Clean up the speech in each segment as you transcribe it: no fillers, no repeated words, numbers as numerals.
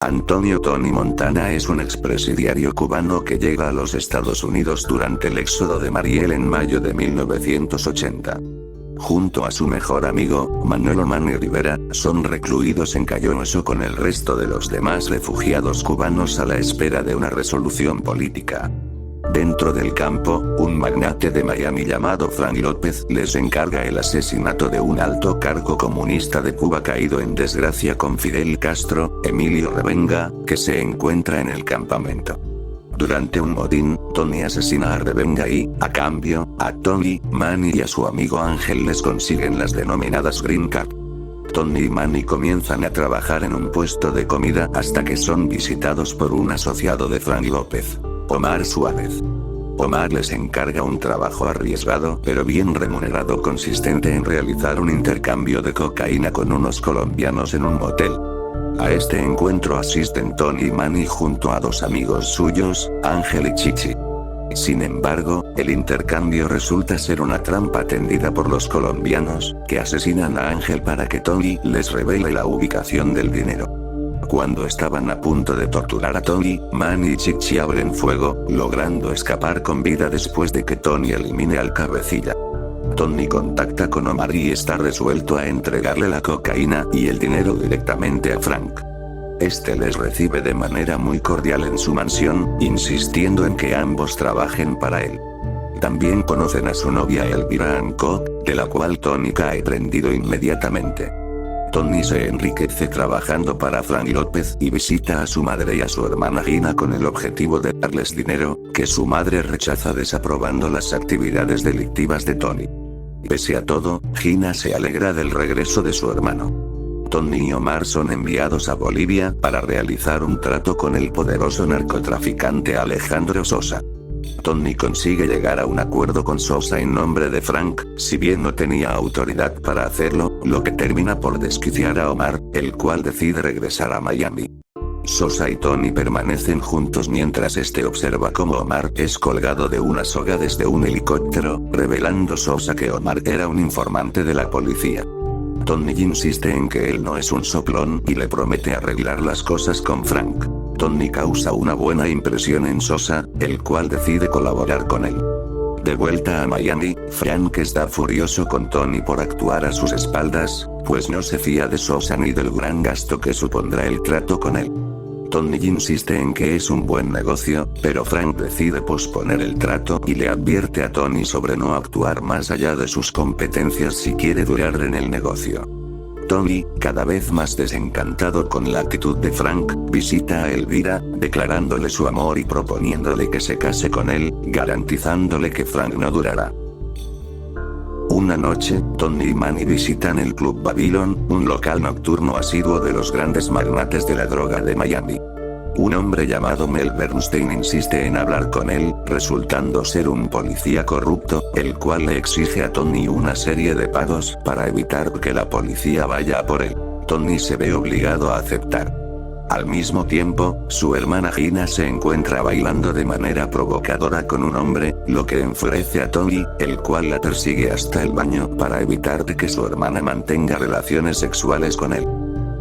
Antonio Tony Montana es un expresidiario cubano que llega a los Estados Unidos durante el éxodo de Mariel en mayo de 1980. Junto a su mejor amigo, Manolo Manny Rivera, son recluidos en Cayo Hueso con el resto de los demás refugiados cubanos a la espera de una resolución política. Dentro del campo, un magnate de Miami llamado Frank López les encarga el asesinato de un alto cargo comunista de Cuba caído en desgracia con Fidel Castro, Emilio Revenga, que se encuentra en el campamento. Durante un motín, Tony asesina a Revenga y, a cambio, a Tony, Manny y a su amigo Ángel les consiguen las denominadas Green Card. Tony y Manny comienzan a trabajar en un puesto de comida hasta que son visitados por un asociado de Frank López, Omar Suárez. Omar les encarga un trabajo arriesgado pero bien remunerado consistente en realizar un intercambio de cocaína con unos colombianos en un motel. A este encuentro asisten Tony y Manny junto a dos amigos suyos, Ángel y Chichi. Sin embargo, el intercambio resulta ser una trampa tendida por los colombianos, que asesinan a Ángel para que Tony les revele la ubicación del dinero. Cuando estaban a punto de torturar a Tony, Manny y Chichi abren fuego, logrando escapar con vida después de que Tony elimine al cabecilla. Tony contacta con Omar y está resuelto a entregarle la cocaína y el dinero directamente a Frank. Este les recibe de manera muy cordial en su mansión, insistiendo en que ambos trabajen para él. También conocen a su novia Elvira Hancock, de la cual Tony cae prendido inmediatamente. Tony se enriquece trabajando para Frank López y visita a su madre y a su hermana Gina con el objetivo de darles dinero, que su madre rechaza desaprobando las actividades delictivas de Tony. Pese a todo, Gina se alegra del regreso de su hermano. Tony y Omar son enviados a Bolivia para realizar un trato con el poderoso narcotraficante Alejandro Sosa. Tony consigue llegar a un acuerdo con Sosa en nombre de Frank, si bien no tenía autoridad para hacerlo, lo que termina por desquiciar a Omar, el cual decide regresar a Miami. Sosa y Tony permanecen juntos mientras este observa cómo Omar es colgado de una soga desde un helicóptero, revelando Sosa que Omar era un informante de la policía. Tony insiste en que él no es un soplón y le promete arreglar las cosas con Frank. Tony causa una buena impresión en Sosa, el cual decide colaborar con él. De vuelta a Miami, Frank está furioso con Tony por actuar a sus espaldas, pues no se fía de Sosa ni del gran gasto que supondrá el trato con él. Tony insiste en que es un buen negocio, pero Frank decide posponer el trato y le advierte a Tony sobre no actuar más allá de sus competencias si quiere durar en el negocio. Tony, cada vez más desencantado con la actitud de Frank, visita a Elvira, declarándole su amor y proponiéndole que se case con él, garantizándole que Frank no durará. Una noche, Tony y Manny visitan el Club Babylon, un local nocturno asiduo de los grandes magnates de la droga de Miami. Un hombre llamado Mel Bernstein insiste en hablar con él, resultando ser un policía corrupto, el cual le exige a Tony una serie de pagos para evitar que la policía vaya a por él. Tony se ve obligado a aceptar. Al mismo tiempo, su hermana Gina se encuentra bailando de manera provocadora con un hombre, lo que enfurece a Tony, el cual la persigue hasta el baño para evitar que su hermana mantenga relaciones sexuales con él.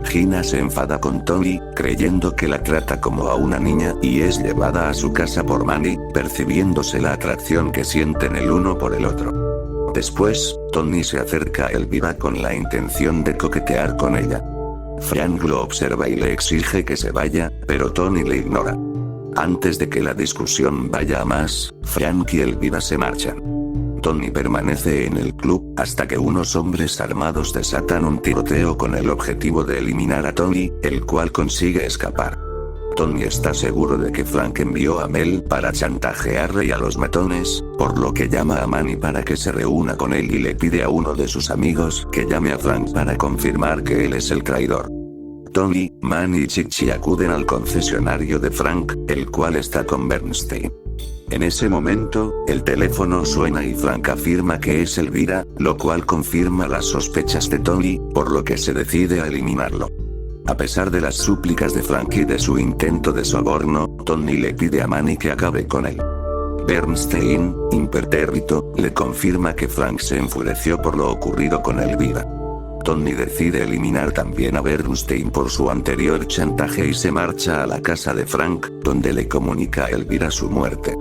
Gina se enfada con Tony, creyendo que la trata como a una niña y es llevada a su casa por Manny, percibiéndose la atracción que sienten el uno por el otro. Después, Tony se acerca a Elvira con la intención de coquetear con ella. Frank lo observa y le exige que se vaya, pero Tony le ignora. Antes de que la discusión vaya a más, Frank y Elvira se marchan. Tony permanece en el club, hasta que unos hombres armados desatan un tiroteo con el objetivo de eliminar a Tony, el cual consigue escapar. Tony está seguro de que Frank envió a Mel para chantajearle y a los matones, por lo que llama a Manny para que se reúna con él y le pide a uno de sus amigos que llame a Frank para confirmar que él es el traidor. Tony, Manny y Chichi acuden al concesionario de Frank, el cual está con Bernstein. En ese momento, el teléfono suena y Frank afirma que es Elvira, lo cual confirma las sospechas de Tony, por lo que se decide a eliminarlo. A pesar de las súplicas de Frank y de su intento de soborno, Tony le pide a Manny que acabe con él. Bernstein, impertérrito, le confirma que Frank se enfureció por lo ocurrido con Elvira. Tony decide eliminar también a Bernstein por su anterior chantaje y se marcha a la casa de Frank, donde le comunica a Elvira su muerte.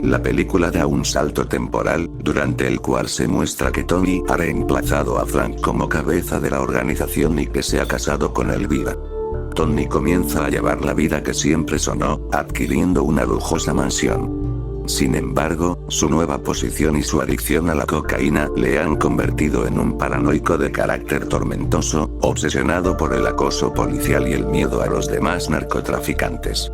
La película da un salto temporal, durante el cual se muestra que Tony ha reemplazado a Frank como cabeza de la organización y que se ha casado con Elvira. Tony comienza a llevar la vida que siempre soñó, adquiriendo una lujosa mansión. Sin embargo, su nueva posición y su adicción a la cocaína le han convertido en un paranoico de carácter tormentoso, obsesionado por el acoso policial y el miedo a los demás narcotraficantes.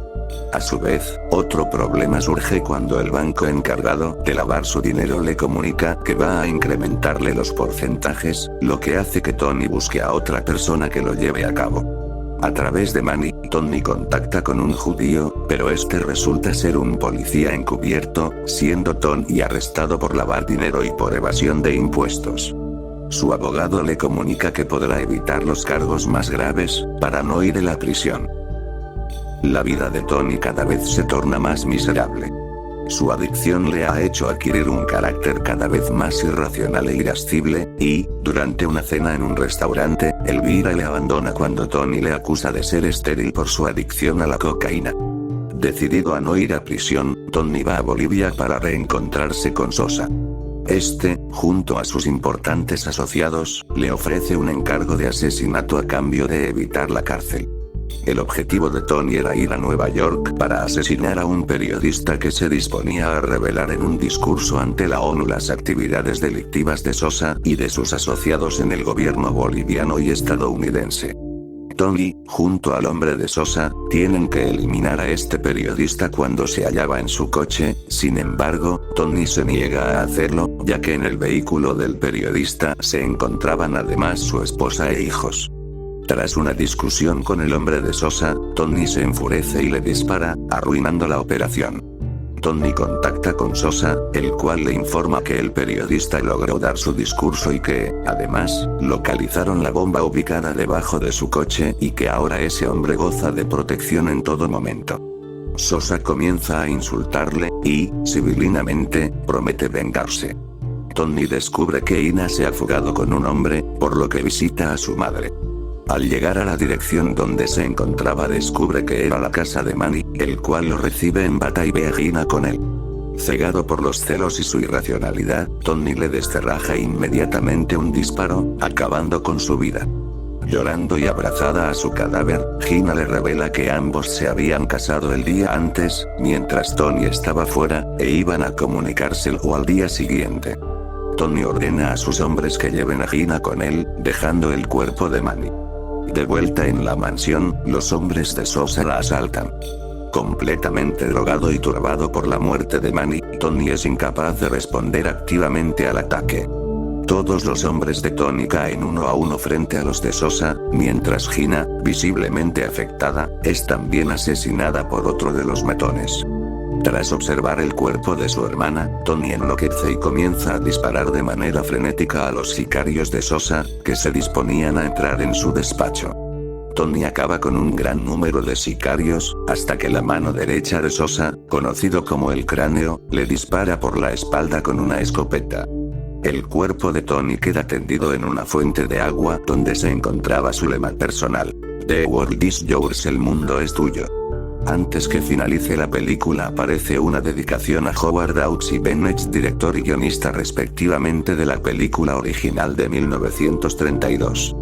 A su vez, otro problema surge cuando el banco encargado de lavar su dinero le comunica que va a incrementarle los porcentajes, lo que hace que Tony busque a otra persona que lo lleve a cabo. A través de Manny, Tony contacta con un judío, pero este resulta ser un policía encubierto, siendo Tony arrestado por lavar dinero y por evasión de impuestos. Su abogado le comunica que podrá evitar los cargos más graves, para no ir a la prisión. La vida de Tony cada vez se torna más miserable. Su adicción le ha hecho adquirir un carácter cada vez más irracional e irascible, y, durante una cena en un restaurante, Elvira le abandona cuando Tony le acusa de ser estéril por su adicción a la cocaína. Decidido a no ir a prisión, Tony va a Bolivia para reencontrarse con Sosa. Este, junto a sus importantes asociados, le ofrece un encargo de asesinato a cambio de evitar la cárcel. El objetivo de Tony era ir a Nueva York para asesinar a un periodista que se disponía a revelar en un discurso ante la ONU las actividades delictivas de Sosa y de sus asociados en el gobierno boliviano y estadounidense. Tony, junto al hombre de Sosa, tienen que eliminar a este periodista cuando se hallaba en su coche. Sin embargo, Tony se niega a hacerlo, ya que en el vehículo del periodista se encontraban además su esposa e hijos. Tras una discusión con el hombre de Sosa, Tony se enfurece y le dispara, arruinando la operación. Tony contacta con Sosa, el cual le informa que el periodista logró dar su discurso y que, además, localizaron la bomba ubicada debajo de su coche y que ahora ese hombre goza de protección en todo momento. Sosa comienza a insultarle, y, civilinamente, promete vengarse. Tony descubre que Ina se ha fugado con un hombre, por lo que visita a su madre. Al llegar a la dirección donde se encontraba descubre que era la casa de Manny, el cual lo recibe en bata y ve a Gina con él. Cegado por los celos y su irracionalidad, Tony le descerraja inmediatamente un disparo, acabando con su vida. Llorando y abrazada a su cadáver, Gina le revela que ambos se habían casado el día antes, mientras Tony estaba fuera, e iban a comunicárselo al día siguiente. Tony ordena a sus hombres que lleven a Gina con él, dejando el cuerpo de Manny. De vuelta en la mansión, los hombres de Sosa la asaltan. Completamente drogado y turbado por la muerte de Manny, Tony es incapaz de responder activamente al ataque. Todos los hombres de Tony caen uno a uno frente a los de Sosa, mientras Gina, visiblemente afectada, es también asesinada por otro de los matones. Tras observar el cuerpo de su hermana, Tony enloquece y comienza a disparar de manera frenética a los sicarios de Sosa, que se disponían a entrar en su despacho. Tony acaba con un gran número de sicarios, hasta que la mano derecha de Sosa, conocido como el Cráneo, le dispara por la espalda con una escopeta. El cuerpo de Tony queda tendido en una fuente de agua donde se encontraba su lema personal: "The world is yours", el mundo es tuyo. Antes que finalice la película aparece una dedicación a Howard Hawks y Bennett, director y guionista respectivamente de la película original de 1932.